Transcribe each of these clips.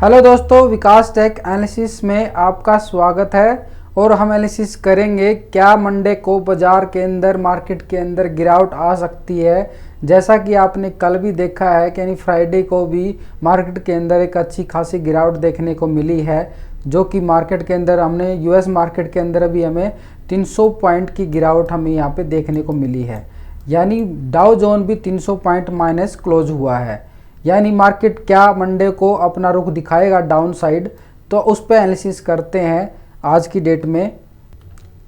Hello दोस्तों, विकास take analysis में आपका स्वागत है। और हम एनालिसिस करेंगे क्या मंडे को बाजार के अंदर मार्केट के अंदर गिरावट आ सकती है। जैसा कि आपने कल भी देखा है कि यानी फ्राइडे को भी मार्केट के अंदर एक अच्छी खासी गिरावट देखने को मिली है, जो कि मार्केट के अंदर हमने यूएस मार्केट के अंदर भी हमें 300 पॉइंट की गिरावट हमें यहाँ पे देखने को मिली है। यानी डाउ जोन भी 300 पॉइंट माइनस क्लोज हुआ है। यानी मार्केट क्या मंडे को अपना रुख दिखाएगा डाउन साइड, तो उस पर एनालिसिस करते हैं आज की डेट में।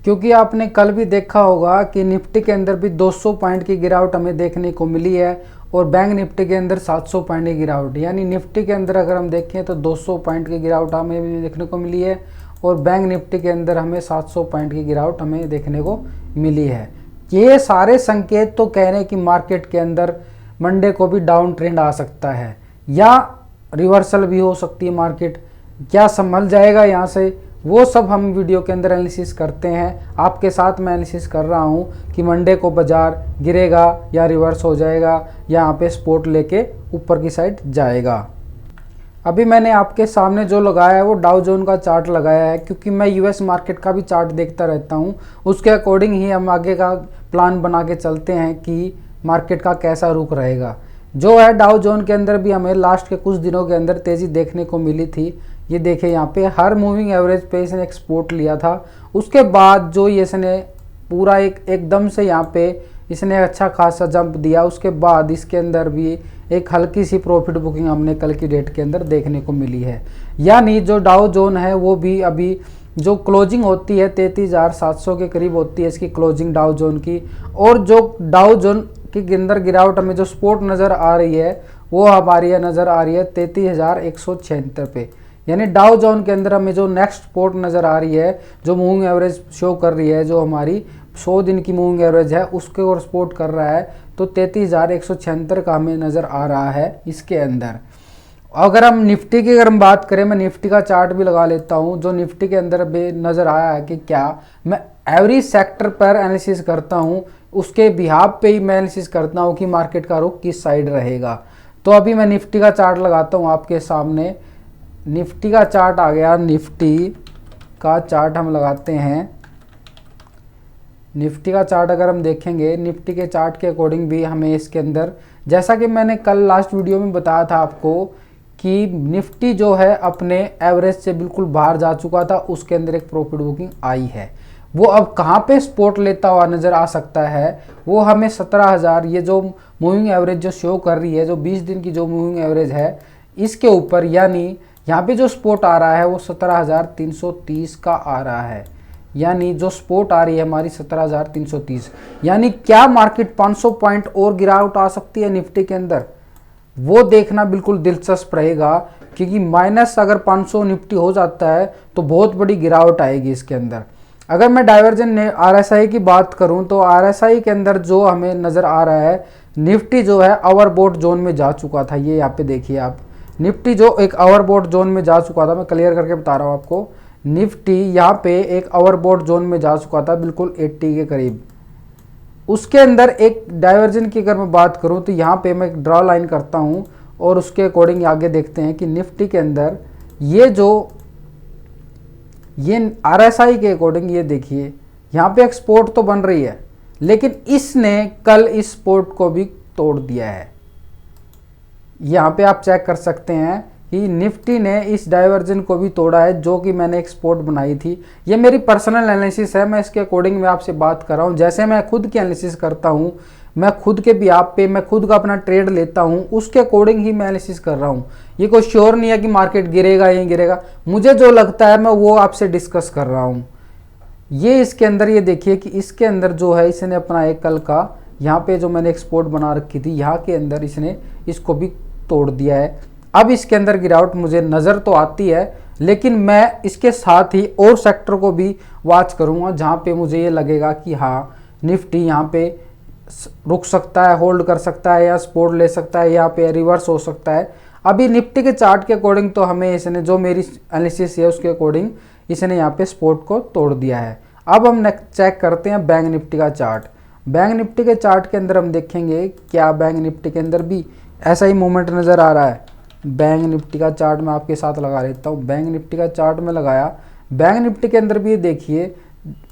क्योंकि आपने कल भी देखा होगा कि निफ्टी के अंदर भी 200 पॉइंट की गिरावट हमें देखने को मिली है और बैंक निफ्टी के अंदर 700 पॉइंट की गिरावट। यानी निफ्टी के अंदर अगर हम देखें तो 200 पॉइंट की गिरावट हमें भी देखने को मिली है और बैंक निफ्टी के अंदर हमें 700 पॉइंट की गिरावट हमें देखने को मिली है। ये सारे संकेत तो कह रहे हैं कि मार्केट के अंदर मंडे को भी डाउन ट्रेंड आ सकता है या रिवर्सल भी हो सकती है। मार्केट क्या संभल जाएगा यहाँ से, वो सब हम वीडियो के अंदर एनालिसिस करते हैं। आपके साथ मैं एनालिसिस कर रहा हूँ कि मंडे को बाजार गिरेगा या रिवर्स हो जाएगा या यहाँ पे सपोर्ट लेके ऊपर की साइड जाएगा। अभी मैंने आपके सामने जो लगाया है वो डाउ जोन का चार्ट लगाया है, क्योंकि मैं यूएस मार्केट का भी चार्ट देखता रहता हूँ। उसके अकॉर्डिंग ही हम आगे का प्लान बना के चलते हैं कि मार्केट का कैसा रुख रहेगा। जो है डाउ जोन के अंदर भी हमें लास्ट के कुछ दिनों के अंदर तेज़ी देखने को मिली थी। ये देखिए यहाँ पे हर मूविंग एवरेज पे इसने एक्सपोर्ट लिया था। उसके बाद जो ये इसने पूरा एकदम से यहाँ पे इसने अच्छा खासा जंप दिया, उसके बाद इसके अंदर भी एक हल्की सी प्रॉफिट बुकिंग हमने कल की डेट के अंदर देखने को मिली है। यानी जो डाउ जोन है वो भी अभी जो क्लोजिंग होती है 33,700 के करीब होती है इसकी क्लोजिंग डाउ जोन की। और जो डाउ जोन के अंदर गिरावट हमें जो सपोर्ट नज़र आ रही है वो हमारी नज़र आ रही है 33,176 पे। यानी डाउ जोन के अंदर हमें जो नेक्स्ट सपोर्ट नज़र आ रही है, जो मूविंग एवरेज शो कर रही है, जो हमारी 100 दिन की मूविंग एवरेज है उसके और सपोर्ट कर रहा है, तो 33,176 का हमें नज़र आ रहा है इसके अंदर। अगर हम निफ्टी की अगर हम बात करें, मैं निफ्टी का चार्ट भी लगा लेता हूं। जो निफ्टी के अंदर भी नज़र आया है कि क्या मैं एवरी सेक्टर पर एनालिसिस करता हूं, उसके बिहाफ पे ही मैं एनालिसिस करता हूं कि मार्केट का रुख किस साइड रहेगा। तो अभी मैं निफ्टी का चार्ट लगाता हूं आपके सामने। निफ्टी का चार्ट आ गया, निफ्टी का चार्ट हम लगाते हैं। निफ्टी का चार्ट अगर हम देखेंगे, निफ्टी के चार्ट के अकॉर्डिंग भी हमें इसके अंदर, जैसा कि मैंने कल लास्ट वीडियो में बताया था आपको कि निफ्टी जो है अपने एवरेज से बिल्कुल बाहर जा चुका था, उसके अंदर एक प्रॉफिट बुकिंग आई है। वो अब कहाँ पे सपोर्ट लेता हुआ नज़र आ सकता है, वो हमें 17,000 ये जो मूविंग एवरेज जो शो कर रही है, जो 20 दिन की जो मूविंग एवरेज है इसके ऊपर, यानी यहाँ पे जो सपोर्ट आ रहा है वो 17,330 का आ रहा है। यानी जो सपोर्ट आ रही है हमारी 17,330। यानी क्या मार्केट 500 पॉइंट और गिरावट आ सकती है निफ्टी के अंदर, वो देखना बिल्कुल दिलचस्प रहेगा। क्योंकि माइनस अगर 500 निफ्टी हो जाता है तो बहुत बड़ी गिरावट आएगी इसके अंदर। अगर मैं डाइवर्जन आरएसआई की बात करूं तो आरएसआई के अंदर जो हमें नज़र आ रहा है, निफ्टी जो है ओवरबॉट जोन में जा चुका था। ये यहाँ पे देखिए आप, निफ्टी जो एक ओवरबॉट जोन में जा चुका था, मैं क्लियर करके बता रहा हूँ आपको। निफ्टी यहाँ पे एक ओवरबॉट जोन में जा चुका था बिल्कुल 80 के करीब। उसके अंदर एक डाइवर्जन की अगर मैं बात करूं तो यहाँ पे मैं एक ड्रॉ लाइन करता हूं और उसके अकॉर्डिंग आगे देखते हैं कि निफ्टी के अंदर ये आरएसआई के अकॉर्डिंग ये देखिए यहाँ पे एक सपोर्ट तो बन रही है, लेकिन इसने कल इस सपोर्ट को भी तोड़ दिया है। यहाँ पे आप चेक कर सकते हैं कि निफ्टी ने इस डाइवर्जन को भी तोड़ा है, जो कि मैंने एक सपोर्ट बनाई थी। ये मेरी पर्सनल एनालिसिस है, मैं इसके अकॉर्डिंग मैं आपसे बात कर रहा हूँ। जैसे मैं खुद की एनालिसिस करता हूँ, मैं खुद के बिहाफ पे मैं खुद का अपना ट्रेड लेता हूँ, उसके अकॉर्डिंग ही मैं एनालिसिस कर रहा हूँ। ये कोई श्योर नहीं है कि मार्केट गिरेगा या नहीं गिरेगा, मुझे जो लगता है मैं वो आपसे डिस्कस कर रहा हूँ। ये इसके अंदर ये देखिए कि इसके अंदर जो है इसने अपना एक कल का यहाँ पे जो मैंने एक सपोर्ट बना रखी थी, यहाँ के अंदर इसने इसको भी तोड़ दिया है। अब इसके अंदर गिरावट मुझे नज़र तो आती है, लेकिन मैं इसके साथ ही और सेक्टर को भी वॉच करूंगा जहां पे मुझे ये लगेगा कि हाँ निफ्टी यहाँ पे रुक सकता है, होल्ड कर सकता है या सपोर्ट ले सकता है, यहाँ पे रिवर्स हो सकता है। अभी निफ्टी के चार्ट के अकॉर्डिंग तो हमें इसने, जो मेरी एनालिसिस है उसके अकॉर्डिंग इसने यहाँ पे सपोर्ट को तोड़ दिया है। अब हम चेक करते हैं बैंक निफ्टी का चार्ट। बैंक निफ्टी के चार्ट के अंदर हम देखेंगे क्या बैंक निफ्टी के अंदर भी ऐसा ही मूवमेंट नज़र आ रहा है। बैंक निफ्टी का चार्ट मैं आपके साथ लगा लेता हूँ। बैंक निफ्टी का चार्ट में लगाया, बैंक निफ्टी के अंदर भी ये देखिए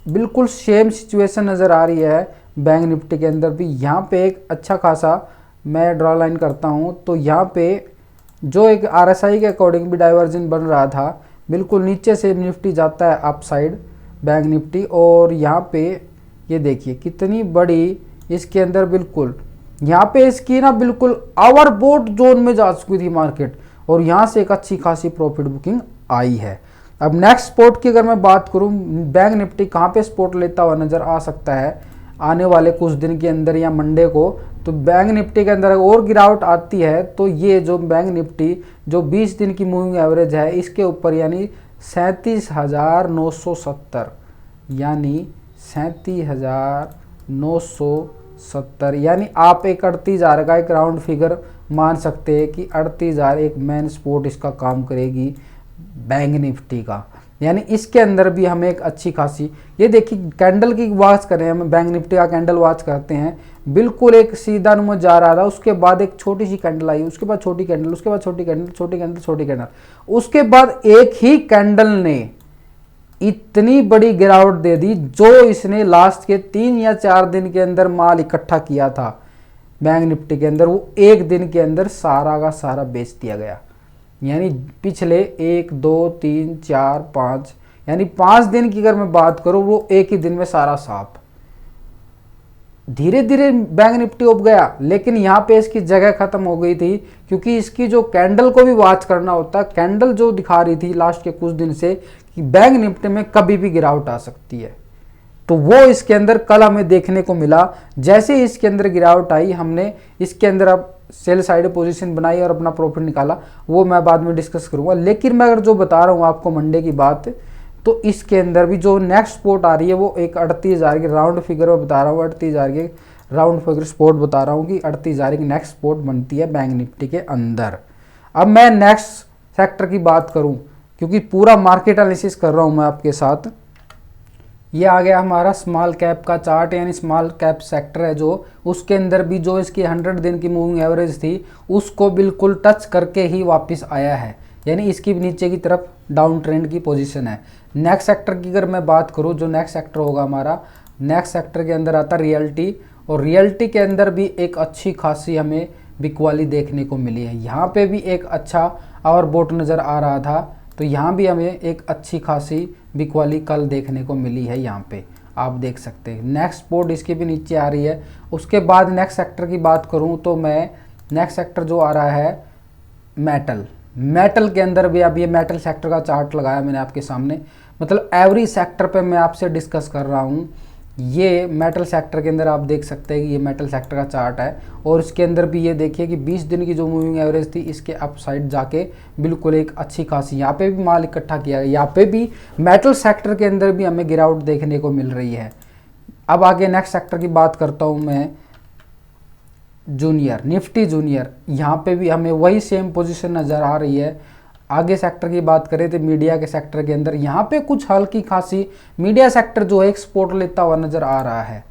बिल्कुल सेम सिचुएशन नज़र आ रही है। बैंक निफ्टी के अंदर भी यहाँ पे एक अच्छा खासा मैं ड्रॉ लाइन करता हूँ तो यहाँ पे जो एक RSI के अकॉर्डिंग भी डाइवर्जन बन रहा था, बिल्कुल नीचे से निफ्टी जाता है अप साइड बैंक निफ्टी, और यहाँ पे ये देखिए कितनी बड़ी इसके अंदर बिल्कुल यहाँ पे इसकी ना बिल्कुल ओवरबोट जोन में जा चुकी थी मार्केट, और यहाँ से एक अच्छी खासी प्रॉफिट बुकिंग आई है। अब नेक्स्ट स्पॉट की अगर मैं बात करूँ, बैंक निफ्टी कहाँ पे स्पॉट लेता हुआ नज़र आ सकता है आने वाले कुछ दिन के अंदर या मंडे को, तो बैंक निफ्टी के अंदर और गिरावट आती है तो ये जो बैंक निफ्टी जो 20 दिन की मूविंग एवरेज है इसके ऊपर यानी 37,970 यानी 37,970 यानी आप एक 38,000 का एक राउंड फिगर मान सकते हैं कि 38,000 एक मेन सपोर्ट इसका काम करेगी बैंक निफ्टी का। यानी इसके अंदर भी हमें एक अच्छी खासी, ये देखिए कैंडल की वॉच करें, हम बैंक निफ्टी का कैंडल वॉच करते हैं, बिल्कुल एक सीधा नुमा जा रहा था, उसके बाद एक छोटी सी कैंडल आई, उसके बाद छोटी कैंडल, उसके बाद छोटी कैंडल, छोटी कैंडल, छोटी कैंडल, उसके बाद एक ही कैंडल ने इतनी बड़ी गिरावट दे दी जो इसने लास्ट के 3 या 4 दिन के अंदर माल इकट्ठा किया था बैंक निफ्टी के अंदर, वो एक दिन के अंदर सारा का सारा बेच दिया गया। यानी पिछले 1 2 3 4 5 यानी 5 दिन की अगर मैं बात करूं, वो एक ही दिन में सारा साफ। धीरे धीरे बैंक निफ्टी उब गया, लेकिन यहाँ पे इसकी जगह खत्म हो गई थी, क्योंकि इसकी जो कैंडल को भी वॉच करना होता है। कैंडल जो दिखा रही थी लास्ट के कुछ दिन से कि बैंक निफ्टी में कभी भी गिरावट आ सकती है, तो वो इसके अंदर कल हमें देखने को मिला। जैसे ही इसके अंदर गिरावट आई, हमने इसके अंदर अब सेल साइड पोजीशन बनाई और अपना प्रॉफिट निकाला, वो मैं बाद में डिस्कस करूंगा। लेकिन मैं अगर जो बता रहा हूँ आपको मंडे की बात, तो इसके अंदर भी जो नेक्स्ट स्पॉट आ रही है वो एक 38,000 की राउंड फिगर में बता रहा हूँ, 38,000 के राउंड फिगर स्पॉट बता रहा हूँ कि 38,000 की नेक्स्ट स्पॉट बनती है बैंक निफ्टी के अंदर। अब मैं नेक्स्ट सेक्टर की बात करूँ, क्योंकि पूरा मार्केट एनालिसिस कर रहा हूँ मैं आपके साथ। ये आ गया हमारा स्मॉल कैप का चार्ट, यानी स्मॉल कैप सेक्टर है जो, उसके अंदर भी जो इसकी 100 दिन की मूविंग एवरेज थी उसको बिल्कुल टच करके ही वापस आया है, यानी इसकी नीचे की तरफ डाउन ट्रेंड की पोजीशन है। नेक्स्ट सेक्टर की अगर मैं बात करूँ, जो नेक्स्ट सेक्टर होगा हमारा, नेक्स्ट सेक्टर के अंदर आता है रियल्टी, और रियल्टी के अंदर भी एक अच्छी खासी हमें बिकवाली देखने को मिली है। यहाँ पे भी एक अच्छा ओवरबोट नज़र आ रहा था, तो यहाँ भी हमें एक अच्छी खासी बिकवाली कल देखने को मिली है। यहाँ पे आप देख सकते हैं नेक्स्ट स्पॉट इसकी भी नीचे आ रही है। उसके बाद नेक्स्ट सेक्टर की बात करूँ तो मैं नेक्स्ट सेक्टर जो आ रहा है मेटल के अंदर भी अब ये मेटल सेक्टर का चार्ट लगाया मैंने आपके सामने, मतलब एवरी सेक्टर पे मैं आपसे डिस्कस कर रहा हूँ। ये मेटल सेक्टर के अंदर आप देख सकते हैं कि ये मेटल सेक्टर का चार्ट है, और इसके अंदर भी ये देखिए कि 20 दिन की जो मूविंग एवरेज थी इसके अप साइड जाके बिल्कुल एक अच्छी खासी यहाँ पे भी माल इकट्ठा किया है। यहाँ पे भी मेटल सेक्टर के अंदर भी हमें गिरावट देखने को मिल रही है। अब आगे नेक्स्ट सेक्टर की बात करता हूँ मैं, जूनियर निफ्टी जूनियर, यहाँ पे भी हमें वही सेम पोजीशन नज़र आ रही है। आगे सेक्टर की बात करें तो मीडिया के सेक्टर के अंदर यहाँ पे कुछ हल्की खासी मीडिया सेक्टर जो है एक्सपोर्ट लेता हुआ नज़र आ रहा है।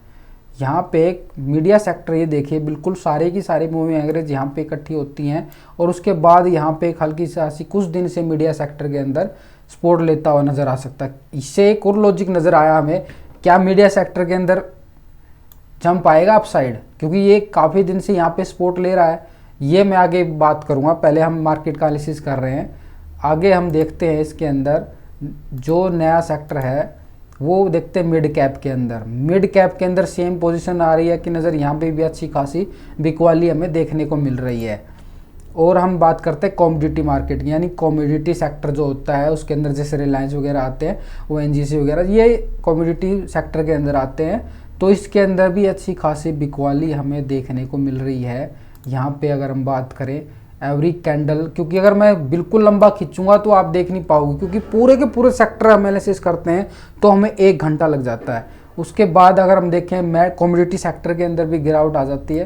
यहाँ पे एक मीडिया सेक्टर ये देखिए बिल्कुल सारे की सारी मूविंग एवरेज यहाँ पे इकट्ठी होती हैं, और उसके बाद यहाँ पे एक हल्की सी कुछ दिन से मीडिया सेक्टर के अंदर सपोर्ट लेता हुआ नज़र आ सकता है। इससे एक और लॉजिक नज़र आया हमें, क्या मीडिया सेक्टर के अंदर जंप आएगा अप साइड, क्योंकि ये काफ़ी दिन से यहाँ पे सपोर्ट ले रहा है। ये मैं आगे बात करूँगा, पहले हम मार्केट का एनालिसिस कर रहे हैं। आगे हम देखते हैं इसके अंदर जो नया सेक्टर है वो देखते हैं मिड कैप के अंदर। मिड कैप के अंदर सेम पोजीशन आ रही है कि नज़र, यहाँ पे भी अच्छी खासी बिकवाली हमें देखने को मिल रही है। और हम बात करते हैं कॉमोडिटी मार्केट की, यानी कॉमोडिटी सेक्टर जो होता है उसके अंदर जैसे रिलायंस वगैरह आते हैं, वो एनजीसी वगैरह, ये कॉमोडिटी सेक्टर के अंदर आते हैं। तो इसके अंदर भी अच्छी खासी बिकवाली हमें देखने को मिल रही है। यहाँ पे अगर हम बात करें एवरी कैंडल, क्योंकि अगर मैं बिल्कुल लंबा खींचूंगा तो आप देख नहीं पाओगे, क्योंकि पूरे के पूरे सेक्टर हम एनालिसिस करते हैं तो हमें 1 घंटा लग जाता है। उसके बाद अगर हम देखें मैं कॉमोडिटी सेक्टर के अंदर भी गिरावट आ जाती है।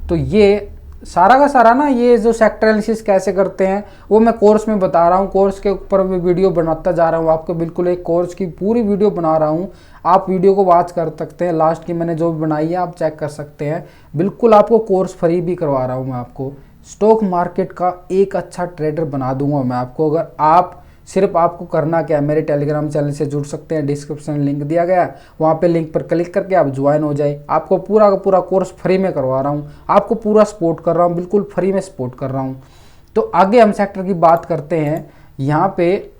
तो ये सारा का सारा ना, ये जो सेक्टर एनालिसिस कैसे करते हैं वो मैं कोर्स में बता रहा हूँ। कोर्स के ऊपर मैं वीडियो बनाता जा रहा हूँ, आपको बिल्कुल एक कोर्स की पूरी वीडियो बना रहा हूँ। आप वीडियो को वॉच कर सकते हैं, लास्ट की मैंने जो भी बनाई है आप चेक कर सकते हैं। बिल्कुल आपको कोर्स फ्री भी करवा रहा हूँ मैं आपको, स्टॉक मार्केट का एक अच्छा ट्रेडर बना दूंगा मैं आपको। अगर आप सिर्फ आपको करना क्या है, मेरे टेलीग्राम चैनल से जुड़ सकते हैं, डिस्क्रिप्शन में लिंक दिया गया है, वहाँ पे लिंक पर क्लिक करके आप ज्वाइन हो जाए। आपको पूरा का पूरा कोर्स फ्री में करवा रहा हूँ, आपको पूरा सपोर्ट कर रहा हूँ, बिल्कुल फ्री में सपोर्ट कर रहा हूँ। तो आगे हम सेक्टर की बात करते हैं। यहाँ पे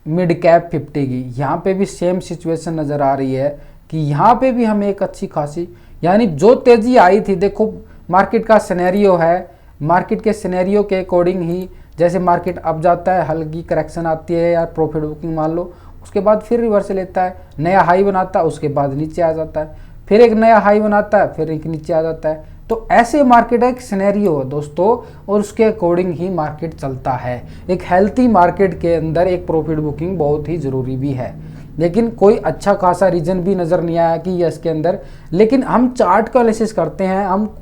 मिड कैप 50 की, यहाँ पे भी सेम सिचुएशन नज़र आ रही है कि यहाँ पे भी हमें एक अच्छी खासी, यानी जो तेज़ी आई थी, देखो मार्केट का सिनेरियो है, मार्केट के सिनेरियो के अकॉर्डिंग ही जैसे मार्केट अप जाता है, हल्की करेक्शन आती है या प्रॉफिट बुकिंग मान लो, उसके बाद फिर रिवर्स लेता है, नया हाई बनाता है, उसके बाद नीचे आ जाता है, फिर एक नया हाई बनाता है, फिर एक नीचे आ जाता है। तो ऐसे मार्केट एक सिनेरियो है दोस्तों, और उसके अकॉर्डिंग ही मार्केट चलता है। एक हेल्थी मार्केट के अंदर एक प्रॉफिट बुकिंग बहुत ही ज़रूरी भी है, लेकिन कोई अच्छा खासा रीजन भी नज़र नहीं आया कि ये इसके अंदर। लेकिन हम चार्ट का एनालिसिस करते हैं, हम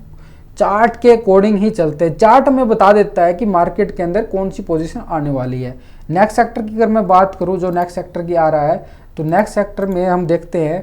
चार्ट के अकॉर्डिंग ही चलते हैं। चार्ट हमें बता देता है कि मार्केट के अंदर कौन सी पोजीशन आने वाली है। नेक्स्ट सेक्टर की अगर मैं बात करूं, जो नेक्स्ट सेक्टर की आ रहा है, तो नेक्स्ट सेक्टर में हम देखते हैं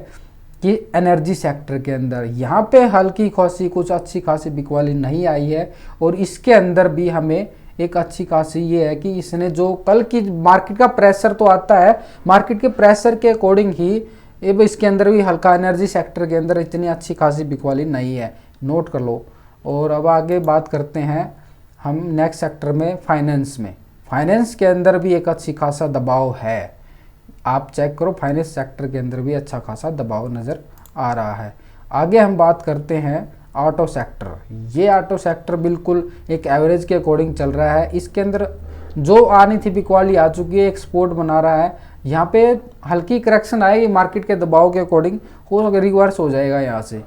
कि एनर्जी सेक्टर के अंदर यहाँ पे हल्की खासी कुछ अच्छी खासी बिकवाली नहीं आई है, और इसके अंदर भी हमें एक अच्छी खासी ये है कि इसने जो कल की मार्केट का प्रेशर तो आता है, मार्केट के प्रेशर के अकॉर्डिंग ही इसके अंदर भी हल्का एनर्जी सेक्टर के अंदर इतनी अच्छी खासी बिकवाली नहीं है, नोट कर लो। और अब आगे बात करते हैं हम नेक्स्ट सेक्टर में, फाइनेंस में। फाइनेंस के अंदर भी एक अच्छी खासा दबाव है, आप चेक करो, फाइनेंस सेक्टर के अंदर भी अच्छा खासा दबाव नज़र आ रहा है। आगे हम बात करते हैं ऑटो सेक्टर। ये ऑटो सेक्टर बिल्कुल एक एवरेज के अकॉर्डिंग चल रहा है, इसके अंदर जो आनी थी बिकवाली आ चुकी है, एक्सपोर्ट बना रहा है। यहाँ पे हल्की करेक्शन आएगी मार्केट के दबाव के अकॉर्डिंग, हो रिवर्स हो जाएगा यहाँ से,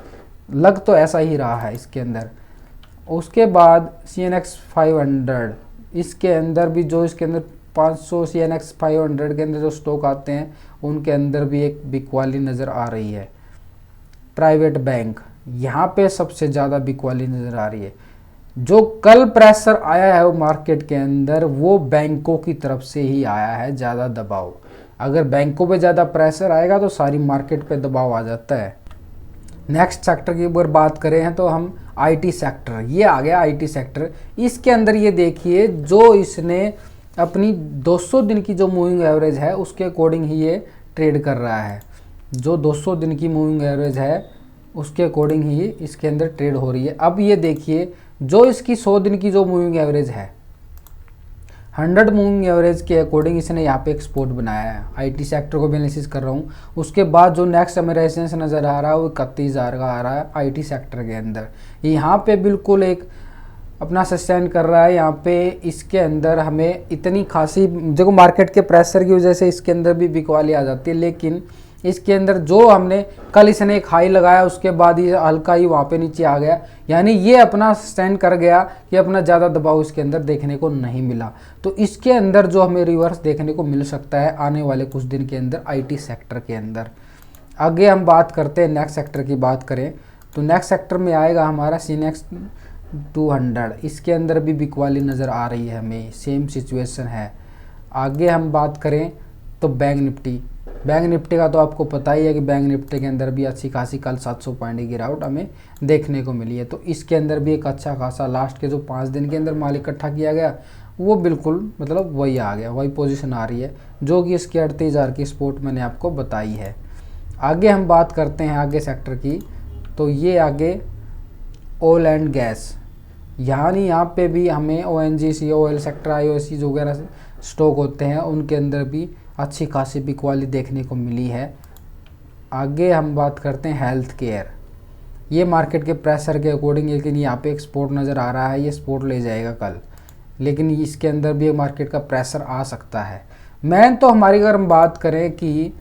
लग तो ऐसा ही रहा है इसके अंदर। उसके बाद CNX 500, इसके अंदर भी जो इसके अंदर 500 CNX 500 के अंदर जो स्टॉक आते हैं, उनके अंदर भी एक बिकवाली नज़र आ रही है। प्राइवेट बैंक, यहाँ पे सबसे ज़्यादा बिकवाली नज़र आ रही है। जो कल प्रेशर आया है वो मार्केट के अंदर, वो बैंकों की तरफ से ही आया है ज़्यादा दबाव। अगर बैंकों पे ज़्यादा प्रेशर आएगा तो सारी मार्केट पे दबाव आ जाता है। नेक्स्ट सेक्टर की अगर बात करें हैं तो हम IT सेक्टर, ये आ गया IT सेक्टर। इसके अंदर ये देखिए, जो इसने अपनी 200 दिन की जो मूविंग एवरेज है उसके अकॉर्डिंग ही ये ट्रेड कर रहा है। जो 200 दिन की मूविंग एवरेज है उसके अकॉर्डिंग ही इसके अंदर ट्रेड हो रही है। अब ये देखिए, जो इसकी 100 दिन की जो मूविंग एवरेज है, 100 मूविंग एवरेज के अकॉर्डिंग इसने यहाँ पे एक्सपोर्ट बनाया है। IT सेक्टर को भी एनालिसिस कर रहा हूँ। उसके बाद जो नेक्स्ट हमें रेजिस्टेंस नज़र आ रहा है वो 31,000 का आ रहा है IT सेक्टर के अंदर। यहाँ पे बिल्कुल एक अपना सस्टेन कर रहा है। यहाँ पे इसके अंदर हमें इतनी खासी, देखो मार्केट के प्रेशर की वजह से इसके अंदर भी बिकवाली आ जाती है, लेकिन इसके अंदर जो हमने कल इसने एक हाई लगाया उसके बाद ही हल्का ही वहाँ पे नीचे आ गया, यानी ये अपना स्टैंड कर गया कि अपना ज़्यादा दबाव इसके अंदर देखने को नहीं मिला। तो इसके अंदर जो हमें रिवर्स देखने को मिल सकता है आने वाले कुछ दिन के अंदर IT सेक्टर के अंदर। आगे हम बात करते हैं नेक्स्ट सेक्टर की बात करें तो नेक्स्ट सेक्टर में आएगा हमारा CNX 200। इसके अंदर भी बिकवाली नज़र आ रही है, हमें सेम सिचुएशन है। आगे हम बात करें तो बैंक निफ्टी, बैंक निफ्टी का तो आपको पता ही है कि बैंक निफ्टी के अंदर भी अच्छी खासी कल 700 पॉइंट की गिरावट हमें देखने को मिली है। तो इसके अंदर भी एक अच्छा खासा लास्ट के जो 5 दिन के अंदर माल इकट्ठा किया गया वो बिल्कुल मतलब वही आ गया, वही पोजीशन आ रही है जो कि इसके 38,000 की सपोर्ट मैंने आपको बताई है। आगे हम बात करते हैं आगे सेक्टर की, तो ये आगे ऑयल एंड गैस, यानी यहाँ पे भी हमें ONGC, ऑयल सेक्टर, IOC जो वगैरह स्टॉक होते हैं उनके अंदर भी अच्छी खासी बिकवाली देखने को मिली है। आगे हम बात करते हैं हेल्थ केयर, ये मार्केट के प्रेशर के अकॉर्डिंग, लेकिन यहाँ पे एक्सपोर्ट नज़र आ रहा है, ये सपोर्ट ले जाएगा कल, लेकिन इसके अंदर भी मार्केट का प्रेशर आ सकता है। मेन तो हमारी अगर हम बात करें कि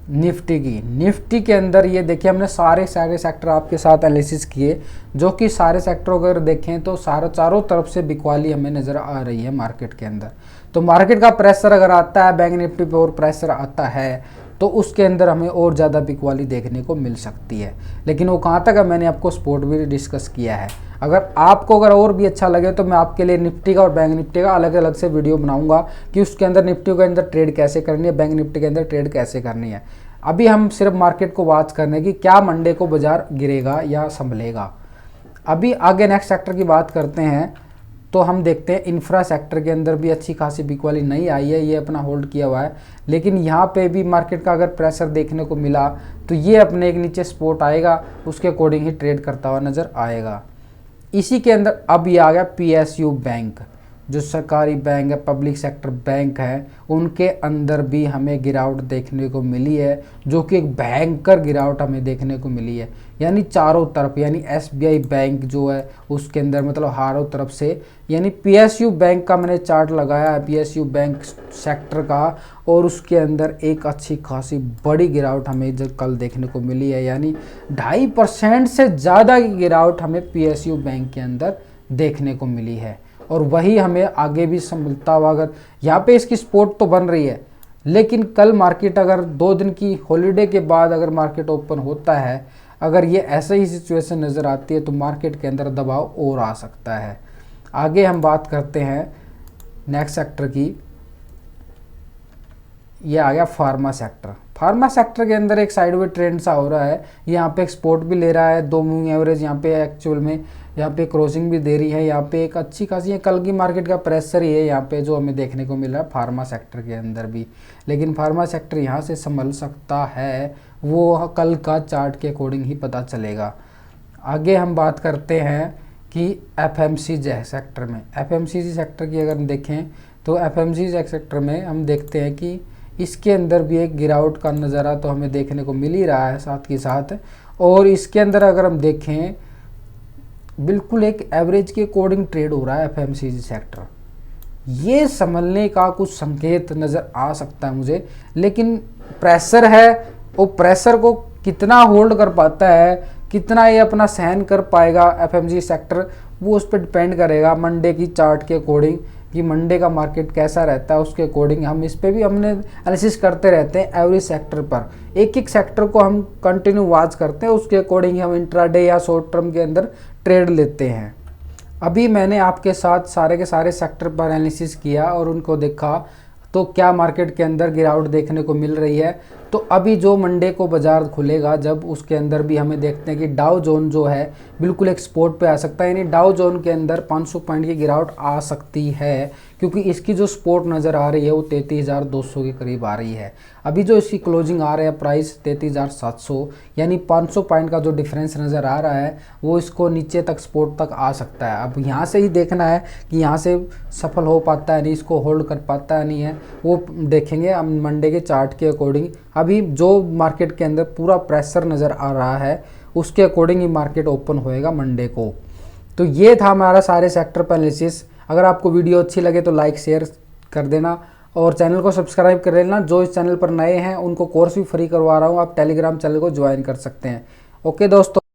निफ्टी की, निफ्टी के अंदर ये देखिए हमने सारे सेक्टर आपके साथ एनालिसिस किए, जो कि सारे सेक्टर अगर देखें तो चारों तरफ से बिकवाली हमें नज़र आ रही है मार्केट के अंदर। तो मार्केट का प्रेशर अगर आता है, बैंक निफ्टी पे और प्रेशर आता है तो उसके अंदर हमें और ज़्यादा बिकवाली देखने को मिल सकती है। लेकिन वो कहाँ तक है मैंने आपको सपोर्ट भी डिस्कस किया है। अगर आपको अगर और भी अच्छा लगे तो मैं आपके लिए निफ्टी का और बैंक निफ्टी का अलग अलग से वीडियो बनाऊंगा कि उसके अंदर निफ्टी के अंदर ट्रेड कैसे करनी है, बैंक निफ्टी के अंदर ट्रेड कैसे करनी है। अभी हम सिर्फ मार्केट को वॉच करने की क्या मंडे को बाजार गिरेगा या संभलेगा। अभी आगे नेक्स्ट सेक्टर की बात करते हैं तो हम देखते हैं इंफ्रा सेक्टर के अंदर भी अच्छी खासी बिक वाली नहीं आई है, ये अपना होल्ड किया हुआ है। लेकिन यहाँ पे भी मार्केट का अगर प्रेशर देखने को मिला तो ये अपने एक नीचे सपोर्ट आएगा, उसके अकॉर्डिंग ही ट्रेड करता हुआ नज़र आएगा। इसी के अंदर अब ये आ गया पीएसयू बैंक, जो सरकारी बैंक है, पब्लिक सेक्टर बैंक है, उनके अंदर भी हमें गिरावट देखने को मिली है, जो कि एक भयंकर गिरावट हमें देखने को मिली है। यानी चारों तरफ, यानी एसबीआई बैंक जो है उसके अंदर मतलब हारों तरफ से, यानी पीएसयू बैंक का मैंने चार्ट लगाया है, पीएसयू बैंक सेक्टर का, और उसके अंदर एक अच्छी खासी बड़ी गिरावट हमें जो कल देखने को मिली है। यानी 2.5% से ज़्यादा की गिरावट हमें पीएसयू बैंक के अंदर देखने को मिली है। और वही हमें आगे भी संभलता हुआ, अगर यहाँ पे इसकी सपोर्ट तो बन रही है, लेकिन कल मार्केट अगर 2 दिन की हॉलीडे के बाद अगर मार्केट ओपन होता है, अगर ये ऐसे ही सिचुएशन नज़र आती है तो मार्केट के अंदर दबाव और आ सकता है। आगे हम बात करते हैं नेक्स्ट सेक्टर की। ये आ गया फार्मा सेक्टर। फार्मा सेक्टर के अंदर एक साइडवे ट्रेंड सा हो रहा है, यहाँ पे एक्सपोर्ट भी ले रहा है, 2 मूविंग एवरेज यहाँ पे एक्चुअल में यहाँ पे क्रॉसिंग भी दे रही है। यहाँ पे एक अच्छी खासी है, कल की मार्केट का प्रेशर ही है यहाँ पे जो हमें देखने को मिल रहा है फार्मा सेक्टर के अंदर भी। लेकिन फार्मा सेक्टर यहाँ से संभल सकता है, वो कल का चार्ट के अकॉर्डिंग ही पता चलेगा। आगे हम बात करते हैं कि एफएमसीजी सेक्टर में, एफएमसीजी सेक्टर की अगर हम देखें तो एफएमसीजी सेक्टर में हम देखते हैं कि इसके अंदर भी एक गिरावट का नज़ारा तो हमें देखने को मिल ही रहा है साथ के साथ। और इसके अंदर अगर हम देखें बिल्कुल एक एवरेज के अकॉर्डिंग ट्रेड हो रहा है एफएमसीजी सेक्टर, ये संभलने का कुछ संकेत नज़र आ सकता है मुझे। लेकिन प्रेशर है, वो प्रेशर को कितना होल्ड कर पाता है, कितना ये अपना सहन कर पाएगा एफएमसीजी सेक्टर, वो उस पर डिपेंड करेगा मंडे की चार्ट के अकॉर्डिंग कि मंडे का मार्केट कैसा रहता है। उसके अकॉर्डिंग हम इस पे भी हमने एनालिसिस करते रहते हैं एवरी सेक्टर पर, एक एक सेक्टर को हम कंटिन्यू वॉच करते हैं, उसके अकॉर्डिंग हम इंट्राडे या शॉर्ट टर्म के अंदर ट्रेड लेते हैं। अभी मैंने आपके साथ सारे के सारे सेक्टर पर एनालिसिस किया और उनको देखा तो क्या मार्केट के अंदर गिरावट देखने को मिल रही है। तो अभी जो मंडे को बाजार खुलेगा जब, उसके अंदर भी हमें देखते हैं कि डाउ जोन जो है बिल्कुल एक सपोर्ट पे आ सकता है, यानी डाउ जोन के अंदर 500 पॉइंट की गिरावट आ सकती है, क्योंकि इसकी जो सपोर्ट नज़र आ रही है वो 33,200 के करीब आ रही है। अभी जो इसकी क्लोजिंग आ रहा है प्राइस 33,700, यानी 500 पॉइंट का जो डिफरेंस नज़र आ रहा है वो इसको नीचे तक सपोर्ट तक आ सकता है। अब यहाँ से ही देखना है कि यहाँ से सफल हो पाता है नहीं, इसको होल्ड कर पाता है नहीं है, वो देखेंगे हम मंडे के चार्ट के अकॉर्डिंग। अभी जो मार्केट के अंदर पूरा प्रेशर नज़र आ रहा है उसके अकॉर्डिंग ही मार्केट ओपन होएगा मंडे को। तो ये था हमारा सारे सेक्टर पर एनालिसिस। अगर आपको वीडियो अच्छी लगे तो लाइक शेयर कर देना और चैनल को सब्सक्राइब कर लेना। जो इस चैनल पर नए हैं उनको कोर्स भी फ्री करवा रहा हूँ, आप टेलीग्राम चैनल को ज्वाइन कर सकते हैं। ओके दोस्तों।